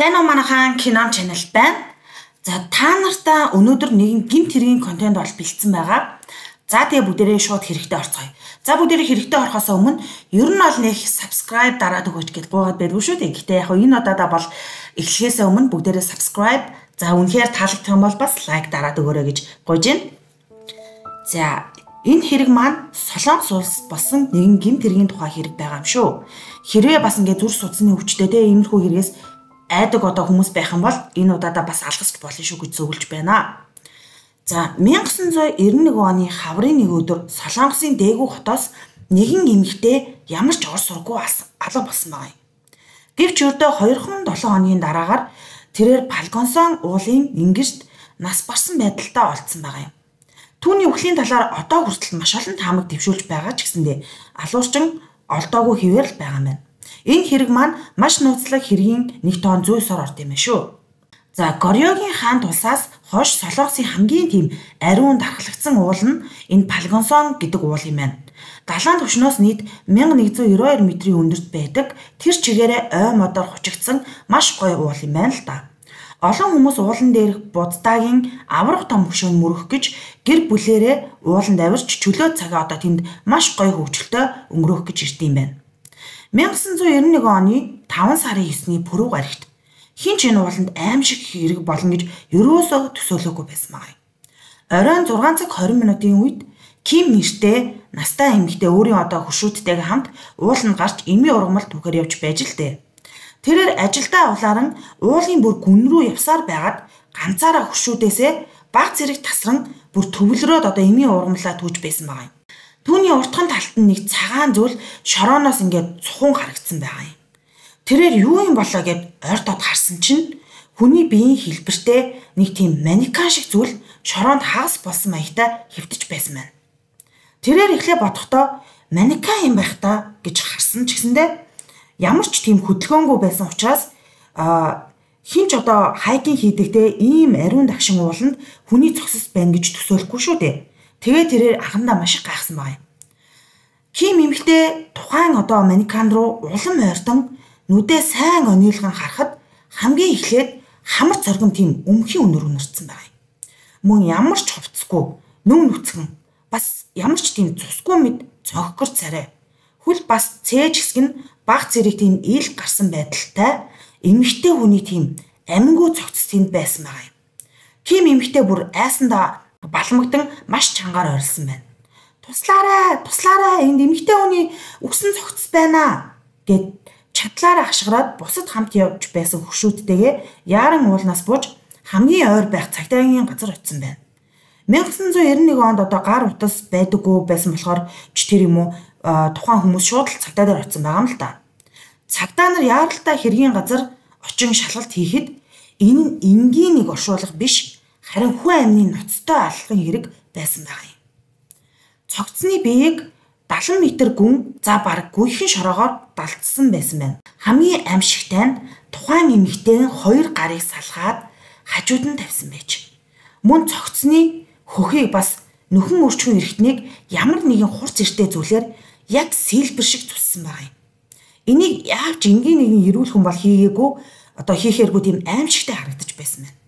Сайн уу манайхан Кином channel байна. За та нартай өнөөдөр нэгэн гэмт хэргийн контент бол бэлдсэн байгаа. За тэгээ бүгдээрээ шууд хэрэгтэй орцгоё. За бүгдээрээ хэрэгтэй орохоос өмнө ер нь бол нэг subscribe дараад өгөөч гэж гуйгаад байдгүй шүү дээ. Гэтэ яг энэ удаадаа бол эхлэхээс өмнө бүгдээрээ subscribe, за үнэхээр таалагдсан бол бас like дараад өгөөрэй гэж гуйж байна. За энэ хэрэг маань Солонгос улсад болсон нэгэн гэмт хэргийн тухай хэрэг байгаа юм шүү. Хэрвээ бас ингээд зүрх судасны өвчтөд иймэрхүү хэрэгээс айдаг одоо хүмүүс байх юм бол энэ удаадаа бас алгасч болно шүү гэж зөвлөж байна. За 1991 оны хаврын нэг өдөр Солонгосын дээгүүр хотоос нэгэн эмэгтэй ямар ч ор сургуу алга болсон байна. Гэвч өөртөө 207 хоногийн дараагаар тэрээр Палгонсон уулын ингэрт нас барсан байдалтай олдсон байгаа юм. Түүний үхлийн талаар одоо хүртэл маш олон таамаг дэвшүүлж байгаа ч гэсэндээ алуурчин олдоогүй хэвээр л байгаа юм байна. Энэ хэрэг маань маш нууцлаг хэргийн нэг тоон зүйсээр орд юм шүү. За Горьогийн хаан тулсаас хойш Солонгосын хамгийн тийм ариун дархлагдсан уул нь энэ Палгонсон гэдэг уул юм байна. Далайн түвшнөөс нийт 1192 метрийн өндөрт байдаг тэр чигээрээ ой модоор хучигдсан маш гоё уул юм байна л да. Олон хүмүүс уулан дээрх буддаагийн аврах том хөшөөнд мөрөх гэж гэр бүлээрээ ууланд авирч чөлөө цагаа одоо тэнд маш гоё хөвгчлөлтөй өнгөрөөх гэж ирд юм байна. 1991 оны 5 сарын 9-ний пүрэв гарагт хин ч энэ ууланд аимшиг хэрэг болно гэж ерөөсөө төсөөлөөгүй байсан байна. Оройн 6 цаг 20 минутын үед Ким нэртэй настай эмэгтэй өөрийн одоо хөшөөдтэйгээ хамт ууланд гарч эми ургамал түүхээр явж байж л дээ. Тэрээр ажилдаа улааран уулын бүр гүн рүү явсаар байгаад ганцаараа хөшүүдээсээ баг зэрэг тасран бүр төвлөрөөд одоо эми ургамлаа түүж байсан байгаа юм. Түүний уртхан талд нь нэг цагаан зүйл шорооноос ингээд цухан харагдсан байгаа юм. Тэрээр юу юм болоо гэд ойртоод харсан чинь хүний биеийн хэлбэртэй нэг тийм манекен шиг зүйл шороонд хагас болсон маягтай хэвтэж байсан байна. Тэрээр эхлээ бодохдоо манекен юм байх та гэж харсан ч гэсэндээ ямар ч тийм хөдөлгөөнгүй байсан учраас хинч одоо хайкинг хийдэгтэй ийм ариун дагшин ууланд хүний цогцос байна гэж төсөөлөхгүй шүү дээ. Тэгээ тэрээр анхандаа маш их гайхсан байна. Ким эмэгтэй тухайн одоо манекен руу улам ойртон нүдээ сайн ониулган харахад хамгийн эхлээд хамар цоргон тийм өмхийн өнөр өнөрцөн байна. Мөн ямар ч хувцсгүй, нүм нүцгэн, бас ямар ч тийм цусгүй мэд цонхгор царай. Хөл бас цээж хэсэг нь баг зэрэг тийм ил гарсан байдалтай эмэгтэй хүний тийм амингүй цогцос тэнд байсан байгаа юм. Ким эмэгтэй бүр айсандаа балмагдан маш чангаар ойрлсон байна. Туслаарай, энд эмэгтэй хүний үгсэн цогцос байна гэд чадлаараа хашгираад бусад хамт явж байсан хөшөөдтэйгээ яаран уулнаас бууж хамгийн ойр байх цагдаагийн газар очисон байна. 1991 онд одоо гар утас байдаггүй байсан болохоор ч тэр юм уу тухайн хүмүүс шууд л цагдаа дээр очисон байгаа юм л да. Цагдаа нар яаралтай хэргийн газар очин шалгалт хийхэд энэ нь энгийн нэг оршуулга биш, харин хүн амны ноцтой алхахын хэрэг байсан байгаа юм. Цогцсны биеийг 70 м гүн за бараг гүйхэн шороогоор далдсан байсан байна. Хамгийн аимшигтай нь тухайн эмэгтэй хоёр гарыг салгаад хажууд нь тавьсан байж. Мөн цогцсны хөхийг бас нөхөн өрчгөн эрхтнийг ямар нэгэн хурц эртэй зүйлээр яг сэлбэр шиг туссан байгаа юм. Энийг яавч энгийн нэгэн эрүүл хүн бол хийгээгүй, одоо хийхээргүй тийм аимшигтай харагдаж байсан байна.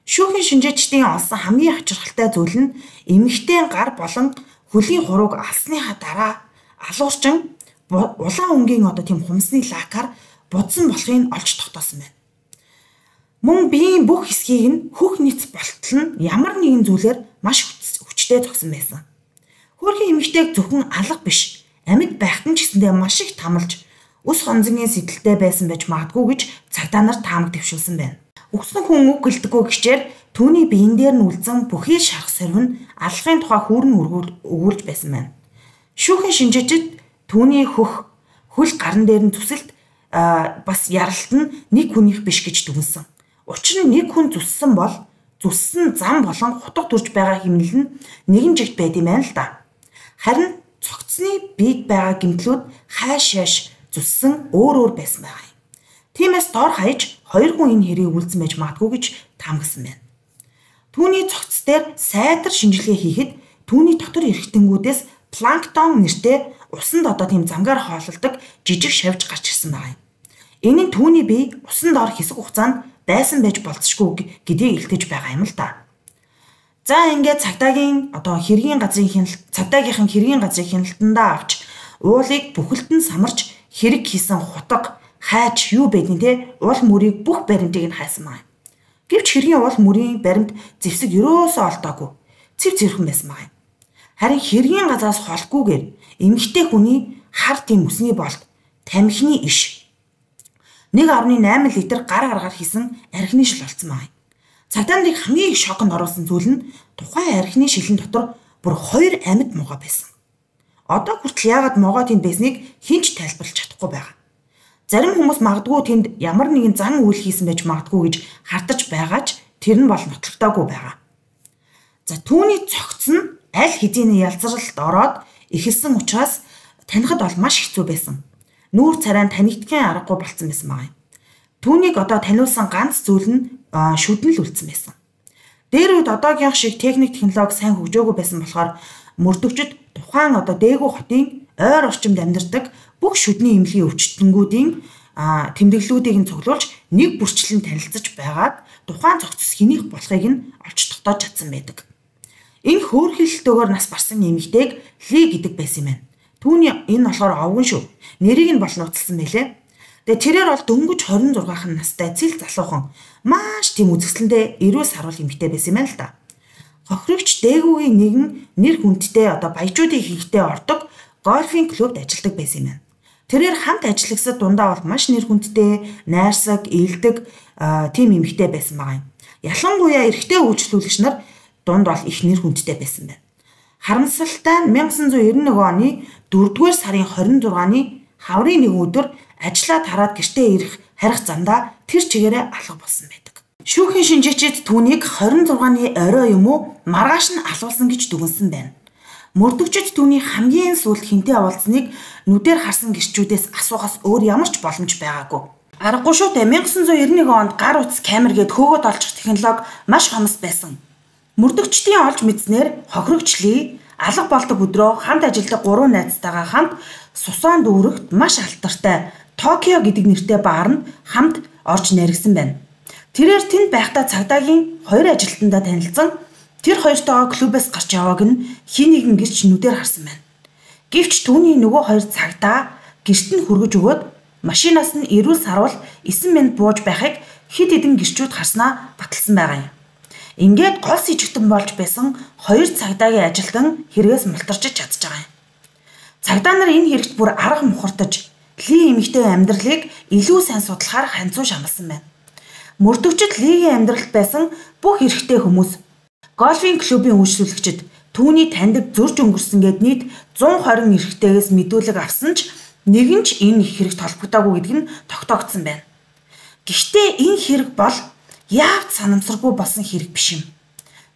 Шүүхийн шинжээчдийн олсон хамгийн хачирхалтай зүйл нь эмэгтэй гар болон хөлийн хурууг алсныхаа дараа алуурчин улаан өнгийн одоо тийм хумсны лакаар будсан болохыг олж тогтоосон байна. Мөн биеийн бүх хэсгийг нь хөх нийц болтол нь ямар нэгэн зүйлээр маш хүчтэй зогсон байсан. Хөөрхөн эмэгтэйг зөвхөн алга биш, амьд байхад нь ч гэсэндээ маш их тамалж ус хонзонгийн сэтэлтэй байсан байж магадгүй гэж цагдаа нар таамаг дэвшүүлсэн байна. Өгсөн хүн үг гэлдэггүй гэчээр түүний биеийн дээр нь үлдсэн бүхий шарх сорив нь алхахын тухай хүүрэн өгүүлж байсан байна. Шүүхийн шинжээчид түүний хөл гарн дээр нь зүсэлт бас яралт нь нэг хүнийх биш гэж дүгнсэн. Учир нь нэг хүн зүссэн бол зүссэн зам болон хутга төрж байгаа хэмнэл нь нэгэн жигт байд юм байна л да. Харин цогцсны биед байгаа гэмтлүүд хайш зүссэн өөр байсан байгаа юм. Тиймээс дор хаяж хоёр хүн энэ хэрийг үйлдсэн байж магадгүй гэж таамагсан байна. Түүний цогц дээр сайтар шинжилгээ хийхэд түүний дотор эрхтэнгүүдээс планктон нэртэй усанд одоо тийм замгаар хоололдог жижиг шавж гарч ирсэн байгаа юм. Энэ нь түүний бие усан доор хэсэг хугацаанд байсан байж болцшгүй гэдгийг илтгэж байгаа юм л да. За ингээд цагдаагийнхын хэргийн газрын хяналтандаа авч уулыг бүхэлдэн самарч хэрэг хийсэн хутга хайч юу байдیں те уул мөрийг бүх баримтыг нь хайсан байна. Гэвч хэргийн уул мөрийн баримт зэвсэг ерөөсөө олдоогүй. Цэв цэвэрхэн байсан байна. Харин хэргийн газраас холгүйгээр эмэгтэй хүний хар тийм үсний болт тамхины иш 1.8 литр гар гаргаар хийсэн архины шил олцсон байна. Цагдаа нарыг хамгийн их шоконд оруулсан зүйл нь тухайн архины шилэн дотор бүр 2 амьд могоо байсан. Одоо хүртэл яагаад могоо тэнд байсныг хэн ч тайлбарлаж чадахгүй байгаа. Зарим хүмүүс магадгүй тэнд ямар нэгэн зан үйл хийсэн байж магадгүй гэж хардаж байгаа ч тэр нь бол нотлогдоогүй байгаа. За түүний цогц нь аль хэдийн ялзралд ороод эхэлсэн учраас танихад бол маш хэцүү байсан. Нүүр царай нь танигдхийн аргагүй болцсон байсан байна. Түүнийг одоо таниулсан ганц зүйл нь шүдэн л үлдсэн байсан. Дээр үед одоогийн шиг техник технологи сайн хөгжөөгүй байсан болохоор мөрдөгчд тухайн одоо дээгүү хотын ойр орчимд амьдардаг бүх шүдний эмнэлгийн өвчтөнгүүдийн тэмдэглэлүүдийг нь цуглуулж нэг бүрчлэн танилцаж байгаад тухайн цогцос хэнийх болохыг нь олж тогтоож чадсан байдаг. Энэ хөөрхөлтөөр нас барсан эмэгтэйг Ли гэдэг байсан юм байна. Түүний энэ болохоор овгон шүү. Нэрийг нь бол нууцлсан байлээ. Тэгээ тэрээр бол дөнгөж 26 настай цэл залуухан маш тийм үзэсгэлэнтэй эрүүл саруул эмэгтэй байсан юм байна л да. Хохирогч дээгүүгийн нэгэн нэр хүндтэй одоо баяжуудын хийгтэй ордог гольфийн клубт ажилладаг байсан юм байна. Тэрээр хамт ажиллагсад дундаа бол маш нэр хүндтэй, найрсаг, илдэг тийм эмэгтэй байсан байгаа юм. Ялангуяа эрэгтэй үйлчлүүлэгч нар дунд бол их нэр хүндтэй байсан байна. Харамсалтай 1991 оны 4-р сарын 26-ны хаврын нэг өдөр ажлаа тараад гэртээ ирэх харих замдаа тэр чигээрээ алга болсон байдаг. Шүүхийн шинжээчид түүнийг 26-ны орой юм уу маргааш нь алуулсан гэж дүгнсэн байна. Мөрдөгчд түүний хамгийн сүүлд хинтээ уулзныг нүдээр харсан гэрчүүдээс асуухаас өөр ямар ч боломж байгаагүй. Аргагүй шүү дээ. 1991 онд гар утас камер гээд хөөгд олчих технологи маш хомс байсан. Мөрдөгчдийн олж мэдснээр хохирогч Ли алга болдог өдрөө хамт ажилладаг 3 найзтайгаа хамт Сусан дүүрэгт маш алдартай Токио гэдэг нэртэй баар нь хамт орж наригсан байна. Тэрээр тэнд байхдаа цагдаагийн 2 ажилтнаа танилцсан. Тэр хоёртойгоо клубээс гарч явааг нь хин нэгэн гэрч нүдээр харсан байна. Гэвч түүний нөгөө 2 цагдаа гэрт нь хүргэж өгөөд машинаас нь эрүүл сарвал 9 минут бууж байхыг хэд хэдэн гэрчүүд харснаа баталсан байгаа юм. Ингээд гол сэжигтэн болж байсан 2 цагдаагийн ажилтан хэрэгээс мултарч чадж байгаа юм. Цагдаа нар энэ хэрэгт бүр арга мухардаж Ли эмэгтэй амьдралыг илүү сайн судлахаар ханцуу шамлсан байна. Мөрдөгчд Лигийн амьдралд байсан бүх эрэгтэй хүмүүс гольфийн клубын үйлчлүүлэгчид түүний таньдаг зөрж өнгөрсөн гэд нийт 120 эрэгтэйгээс мэдүүлэг авсан ч нэгэн ч энэ хэрэгт холбогдоогүй гэдэг нь тогтоогдсон байна. Гэхдээ энэ хэрэг бол яавч санамсаргүй болсон хэрэг биш юм.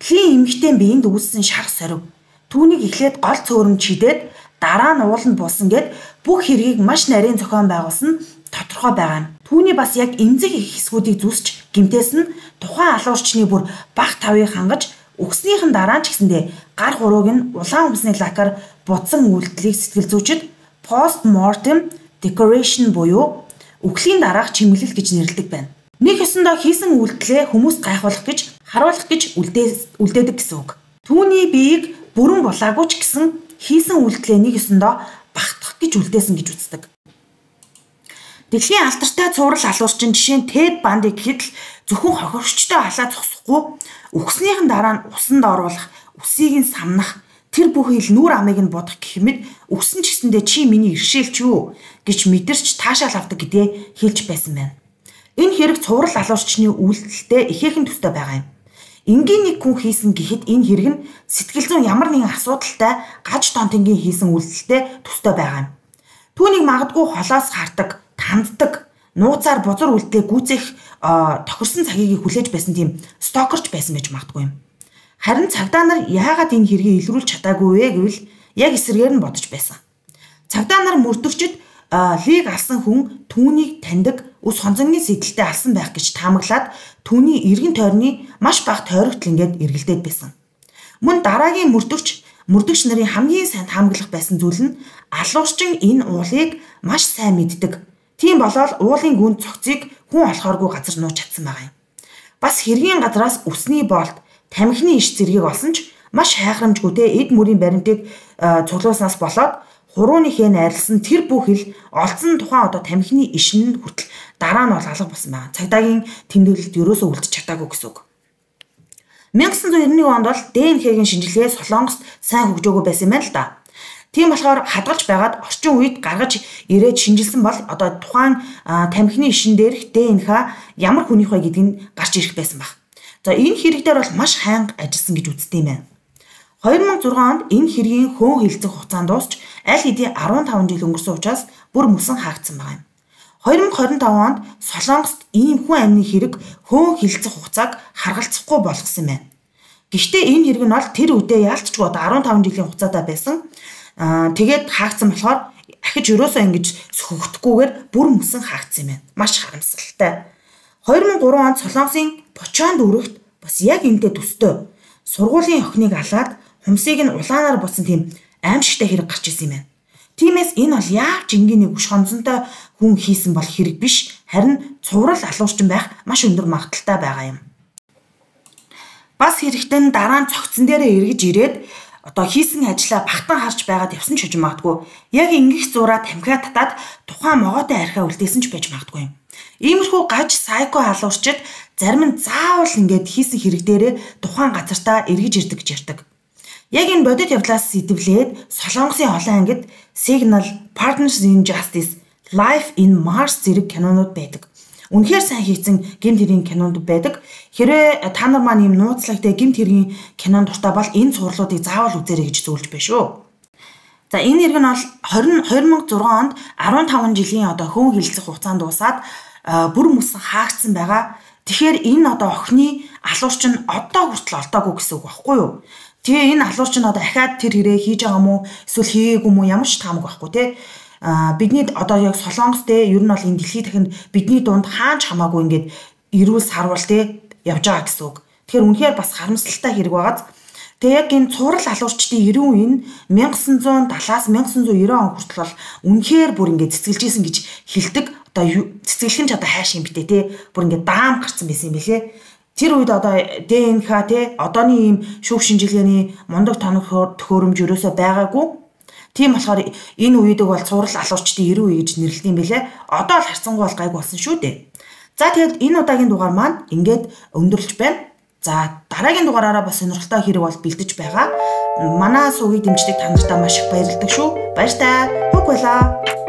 Ли эмэгтэй биеинд үүссэн шарх сорив түүнийг эхлээд гол цөөрөмж шидээд дараа нь ууланд буусан гэд бүх хэргийг маш нарийн зохион байгуулсан тодорхой байгаа юм. Түүний бас яг эмзэг их хэсгүүдийг зүсч гимтээс нь тухайн алуурчны бүр бах тавыг хангаж өгснийхэн дараа ч гэсэндээ гар хурууг нь улаан хүнсний лакаар будсан үйлдэлийг сэтгэл зүйчид post-mortem decoration буюу үхлийн дараах чимэглэл гэж нэрлэдэг байна. Нэг ёсондоо хийсэн үйлдэлээ хүмүүст гайхуулах гэж харуулах гэж үлдээдэг гэсэн үг. Түүний биеийг бүрэн булаагүй ч гэсэн хийсэн үйлдэлээ нэг ёсондоо багтах гэж үлдээсэн гэж үздэг. Дэлхийн алдартай цуврал алуурчин жишээ нь Тед Банди гэхэд л зөвхөн хохирогчтой халаа зогсохгүй үхснийхэн дараа нь усанд оруулах, үсийг нь самнах, тэр бүхий л нүур амыг нь будах гэх мэт үхсэн ч гэсэндээ чи миний иршээлч юу гэж мэдэрч таашаал авдаг гэдгээ хэлж байсан байна. Энэ хэрэг цуврал алуурчны үйлдэлтэй ихээхэн төстэй байгаа юм. Энгийн нэг хүн хийсэн гэхэд энэ хэрэг нь сэтгэл зүйн ямар нэгэн асуудалтай гаж тонтонгийн хийсэн үйлдэлтэй төстэй байгаа юм. Түүнийг магадгүй холоос хардаг, танддаг, нууцаар бузар үлдээ гүйцэх тохирсон цагийг хүлээж байсан тийм стокерч байсан гэж магадгүй юм. Харин цагдаа нар яагаад энэ хэргийг илрүүлж чадаагүй вэ гэвэл яг эсрэгээр нь бодож байсан. Цагдаа нар мөрдөгчд Лиг алсан хүн түүнийг таньдаг ус хонцонгийн сэдэлтэй алсан байх гэж таамаглаад түүний эргэн тойрны маш бага тойрогтол ингээд эргэлдээд байсан. Мөн дараагийн мөрдөгч нарын хамгийн сайн таамаглах байсан зүйл нь алуурчин энэ уулыг маш сайн мэддэг. Тийм болоод уулын гүнд цогцыг хүн олохооргүй газар нууж чадсан байгаа юм. Бас хэргийн газраас өсний болт тамхины иш зэргийг олсон ч маш хайхрамжгүй эд мөрийн баримтыг цуглуулснаас болоод хурууныхээ найрлсан тэр бүх ил олдсон тухайн тамхины ишин хүртэл дараа нь бол алга болсон байна. Цагдаагийн тэмдэглэлд ерөөсөө үлдэж чадаагүй гэсэн үг. 1991 онд бол ДНХ-гийн шинжилгээ Солонгост сайн хөгжөөгүй байсан юм байна л да. Тийм болохоор хадгалж байгаад орчин үед гаргаж ирээд шинжилсэн бол тухайн тамхины ишин дээрх ДНХ ямар хүнийх вэ гэдгийг гарч ирэх байсан баг. За энэ хэрэг дээр бол маш хайнга ажилласан гэж үздэг юм байна. 2006 онд энэ хэргийн хөөн хилцэх хугацаанд дуусч аль хэдийн 15 жил өнгөрсөн учраас бүр мөсөн хаагдсан байгаа юм. 2025 онд Солонгост ийм хүн амны хэрэг хөөн хилцэх хугацааг харгалзахгүй болгосон юм байна. Гэхдээ энэ хэрэг нь бол тэр үедээ яалтчгүй 15 жилийн хугацаатай байсан. Тэгээд хаагдсан болохоор ахиж өрөөсөө ингэж хөвгдөхгүйгээр бүр мөсөн хаагдсан юм байна. Маш харамсалтай. 2003 онд Солонгосын Бочонд өргөхт бас яг энэтэй төстэй сургуулийн охиныг алаад хумсыг нь улаанаар буцсан тийм аимшигтай хэрэг гарч ирсэн юм байна. Тиймээс энэ бол яавч энгийн нэг уш хонцонтой хүн хийсэн бол хэрэг биш, харин цуврал алуурчин байх маш өндөр магадaltaй байгаа юм. Бас хэрэгтэй нь дараа нь цогцсон дээрээ эргэж ирээд хийсэн ажлаа багтан харж байгаад явсан ч гэж магадгүй. Яг ингэх зураа тамхиа татаад тухайн могоотой архиа үлдээсэн ч байж магадгүй юм. Иймэрхүү гаж сайко халуурчид зарим нь заавал ингээд хийсэн хэрэг дээрээ тухайн газартаа эргэж ирдэг гэж ярьдаг. Яг энэ бодит явдлаас сэдвлээд Солонгосын олон ангид Signal, Partners in Justice, Life in Mars зэрэг кинонууд байдаг. Үнэхээр сайн хийцэн гэмт хэргийн кинонд байдаг. Хэрвээ та нар маань ийм нууцлагтай гэмт хэргийн кинонд дуртай бол энэ цувралуудыг заавал үзээрэй гэж зөвлөж байна шүү. За энэ хэрэг нь бол 2006 онд 15 жилийн хөөн хилцэх хугацаанд дуусаад бүр мөсөн хаагдсан байгаа. Тэгэхээр энэ охины алуурч нь одоо хүртэл олдоогүй гэсэн үг байхгүй юу? Тэгээ энэ алуурч нь ахаад тэр хэрэг хийж байгаа мó эсвэл хийгээгүй мó ямар ч таамаг байхгүй те. Бидний яг Солонгос ер нь бол энэ дэлхийд дахинд бидний дунд хаач хамаагүй ингээд эрүүл сарвал явж байгаа гэсэн үг. Тэгэхээр үнэхээр бас харамсалтай хэрэг байгааз. Тэгээ яг энэ цуврал алуурчдын 90 үе нь 1970-аас 1990 он хүртэл бол үнэхээр бүр ингээд цэцгэлжсэн гэж хэлдэг. Цэцгэлэх нь ч хайш юм битээ те. Бүр ингээд даам гарцсан байсан юм билээ. Тэр үед ДНХ одооны ийм шүүх шинжилгээний мундаг тоног төхөөрөмж ерөөсөө байгаагүй. Тийм болохоор энэ үеийг бол цуврал алуурчдын 90 үе гэж нэрлэдэг юм билээ. Одоо л харцангуй бол гайг болсон шүү дээ. За тэгээд энэ удаагийн дугаар маань ингээд өндөрлөж байна. За дараагийн дугаараараа бас сонирхолтой хэрэг бол бэлдэж байгаа. Манай сувгийг дэмждэг та нартай маш их баярлалдаг шүү. Баяр таа. Хөг байлаа.